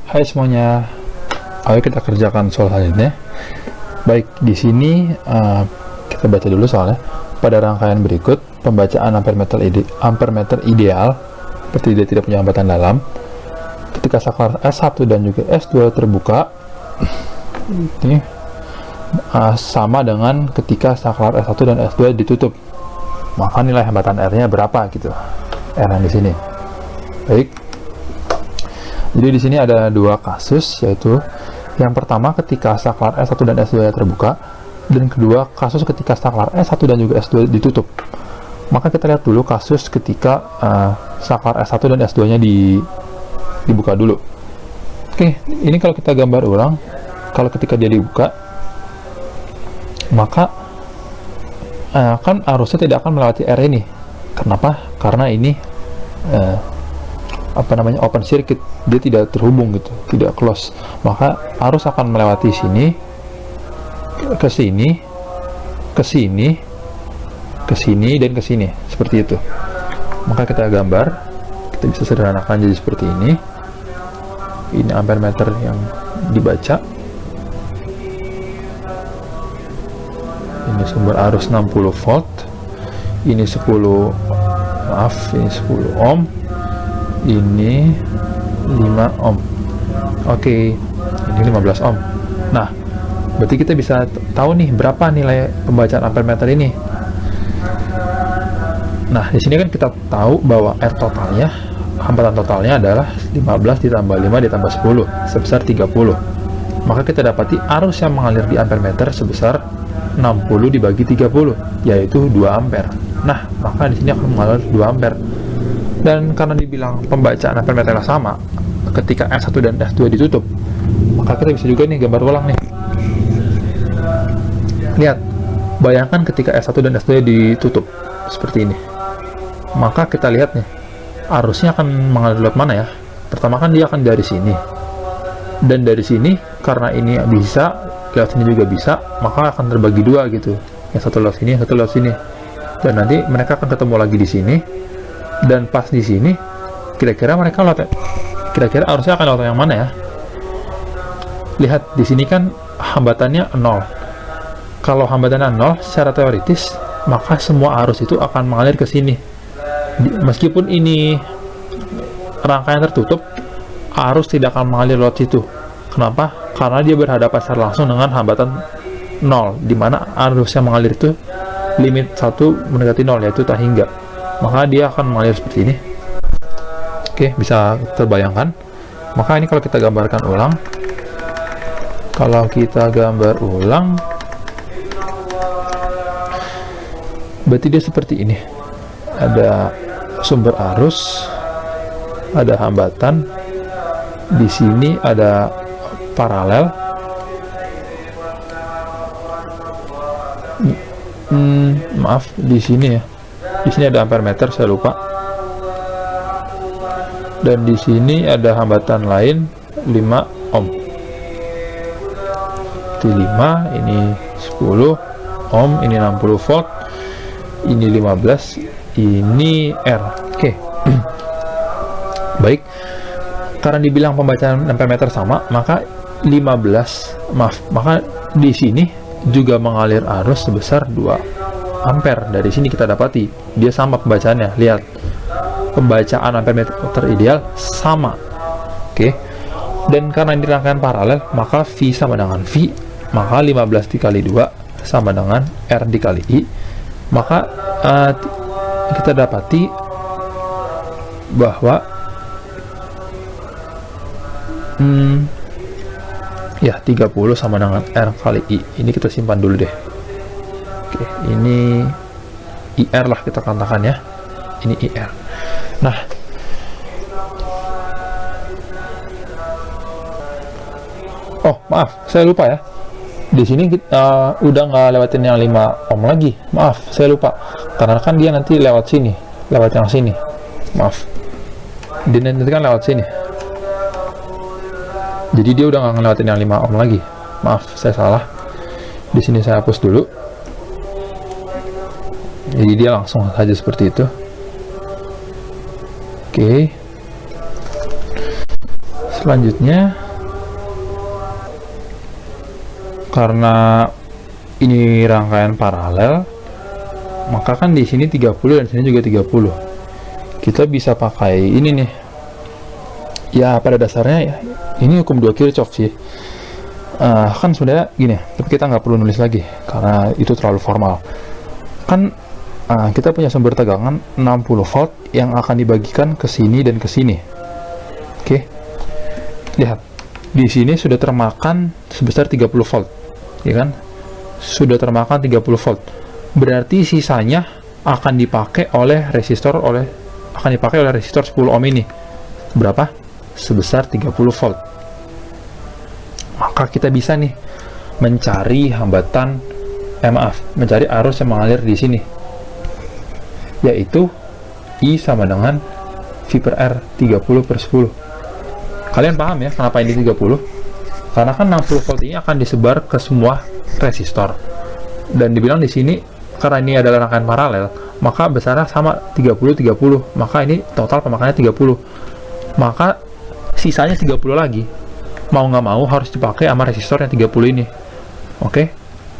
Hai semuanya, ayo kita kerjakan soal selanjutnya. Baik, di sini kita baca dulu soalnya. Pada rangkaian berikut, pembacaan ampermeter ideal, seperti dia tidak punya hambatan dalam, ketika saklar S1 dan juga S2 terbuka, ini sama dengan ketika saklar S1 dan S2 ditutup. Maka nilai hambatan R-nya berapa gitu? R yang di sini. Baik. Jadi di sini ada dua kasus, yaitu yang pertama ketika saklar S1 dan S2 terbuka, dan kedua kasus ketika saklar S1 dan juga S2 ditutup. Maka kita lihat dulu kasus ketika saklar S1 dan S2 nya dibuka dulu. Oke, ini kalau kita gambar ulang, kalau ketika dia dibuka, maka kan arusnya tidak akan melewati R ini. Kenapa? Karena ini open circuit, dia tidak terhubung gitu, tidak close. Maka arus akan melewati sini, ke sini, ke sini, ke sini, dan ke sini, seperti itu. Maka kita gambar, kita bisa sederhanakan jadi seperti ini. Ini ampermeter yang dibaca. Ini sumber arus 60 volt. Ini 10 ohm. Ini 5 ohm. Oke, ini 15 ohm. Nah, berarti kita bisa tahu nih berapa nilai pembacaan ampermeter ini. Nah, di sini kan kita tahu bahwa R totalnya, hambatan totalnya adalah 15 ditambah 5 ditambah 10, sebesar 30. Maka kita dapati arus yang mengalir di ampermeter sebesar 60 dibagi 30, yaitu 2 ampere. Nah, maka di sini akan mengalir 2 ampere. Dan karena dibilang pembacaan ampermeter sama ketika S1 dan S2 ditutup, maka kita bisa juga nih gambar ulang nih. Lihat, bayangkan ketika S1 dan S2 ditutup seperti ini. Maka kita lihat nih, arusnya akan mengalir lewat mana ya? Pertama kan dia akan dari sini. Dan dari sini, karena ini bisa, lewat sini juga bisa, maka akan terbagi dua gitu. Yang satu lewat sini, yang satu lewat sini. Dan nanti mereka akan ketemu lagi di sini. Dan pas di sini, kira-kira mereka lewat, kira-kira arusnya akan lewat yang mana ya? Lihat, di sini kan hambatannya 0. Kalau hambatannya 0, secara teoritis, maka semua arus itu akan mengalir ke sini. Meskipun ini rangkaian tertutup, arus tidak akan mengalir lewat situ. Kenapa? Karena dia berhadapan secara langsung dengan hambatan 0, di mana arus yang mengalir itu limit 1 mendekati 0, yaitu tak hingga. Maka dia akan mengalir seperti ini. Oke, bisa terbayangkan. Maka ini kalau kita gambarkan ulang, berarti dia seperti ini. Ada sumber arus, ada hambatan, di sini ada paralel, maaf, di sini ya, di sini ada ampermeter, saya lupa, dan di sini ada hambatan lain 5 ohm. Ini 5, ini 10 ohm, ini 60 volt, ini 15, ini R. Oke. Baik, karena dibilang pembacaan ampermeter sama, maka maka di sini juga mengalir arus sebesar 2 ampere. Dari sini kita dapati dia sama pembacaannya. Lihat, pembacaan ampermeter ideal sama. Oke. Dan karena ini rangkaian paralel, maka V sama dengan V, maka 15 dikali 2 sama dengan R dikali I. Maka kita dapati bahwa ya 30 sama dengan R kali I. Ini kita simpan dulu deh. Oke, ini IR lah kita katakan ya. Ini IR. Nah, oh maaf, saya lupa ya. Di sini kita udah nggak lewatin yang 5 ohm lagi. Maaf, saya lupa. Karena kan dia nanti lewat sini, lewat yang sini. Maaf. Dia nanti kan lewat sini. Jadi dia udah nggak ngelewatin yang 5 ohm lagi. Maaf, saya salah. Di sini saya hapus dulu. Jadi dia langsung saja seperti itu. Oke. Selanjutnya, karena ini rangkaian paralel, maka kan di sini 30 dan sini juga 30. Kita bisa pakai ini nih. Ya pada dasarnya ya, ini hukum 2 Kirchhoff sih. Kan sebenarnya gini, tapi kita nggak perlu nulis lagi karena itu terlalu formal. Kan kita punya sumber tegangan 60 volt yang akan dibagikan ke sini dan ke sini. Oke. Lihat. Di sini sudah termakan sebesar 30 volt. Ya kan? Sudah termakan 30 volt. Berarti sisanya akan dipakai oleh resistor 10 ohm ini. Berapa? Sebesar 30 volt. Maka kita bisa nih mencari mencari arus yang mengalir di sini, yaitu I sama dengan V per R 30 per 10. Kalian paham ya kenapa ini 30? Karena kan 60 volt ini akan disebar ke semua resistor, dan dibilang di sini karena ini adalah rangkaian paralel, maka besarnya sama 30-30, maka ini total pemakaiannya 30, maka sisanya 30 lagi mau nggak mau harus dipakai sama resistor yang 30 ini. Oke,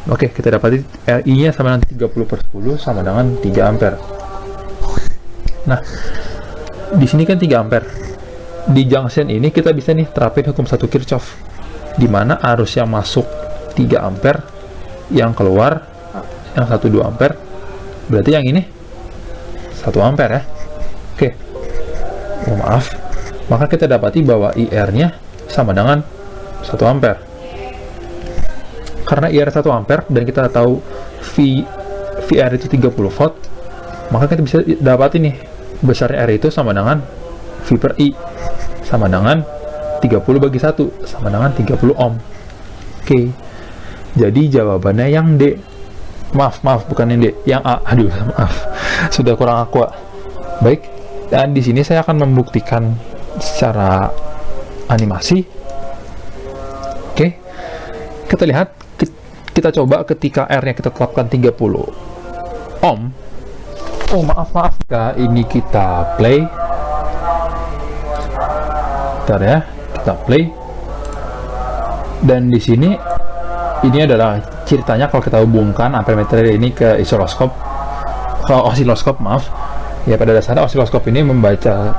kita dapati RI nya sama dengan 30 per 10 sama dengan 3 ampere. Nah, di sini kan 3 ampere. Di junction ini kita bisa nih terapin hukum 1 Kirchhoff, di mana arus yang masuk 3 ampere, yang keluar yang 1,2 ampere, berarti yang ini 1 ampere ya. Oke, maaf, maka kita dapati bahwa IR nya sama dengan 1 ampere. Karena IR 1 ampere dan kita tahu VR itu 30 volt, maka kita bisa dapat ini besarnya R itu sama dengan V per I sama dengan 30 bagi 1 sama dengan 30 ohm. Oke, jadi jawabannya yang D. Maaf, bukan yang D, yang A. Aduh, maaf, sudah kurang aqua. Baik, dan di sini saya akan membuktikan secara animasi. Oke, kita lihat, kita coba ketika R-nya kita tetapkan 30 ohm. Oh, maaf, ini kita play. Bentar ya, kita play. Dan di sini ini adalah ceritanya kalau kita hubungkan ampermeter ini ke osiloskop, ya pada dasarnya osiloskop ini membaca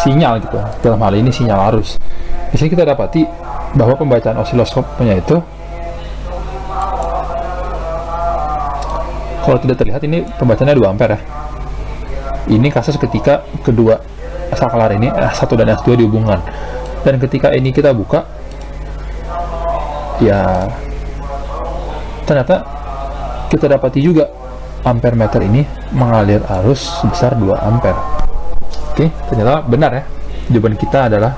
sinyal gitu, dalam hal ini sinyal arus. Di sini kita dapati bahwa pembacaan osiloskopnya itu, kalau tidak terlihat ini pembacaannya 2 ampere ya. Ini kasus ketika kedua saklar ini S1 dan S2 dihubungkan, dan ketika ini kita buka, ya ternyata kita dapati juga ampermeter ini mengalir arus sebesar 2 ampere. Oke, ternyata benar ya, jawaban kita adalah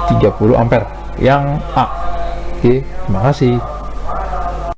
30 ampere yang A. Oke, terima kasih.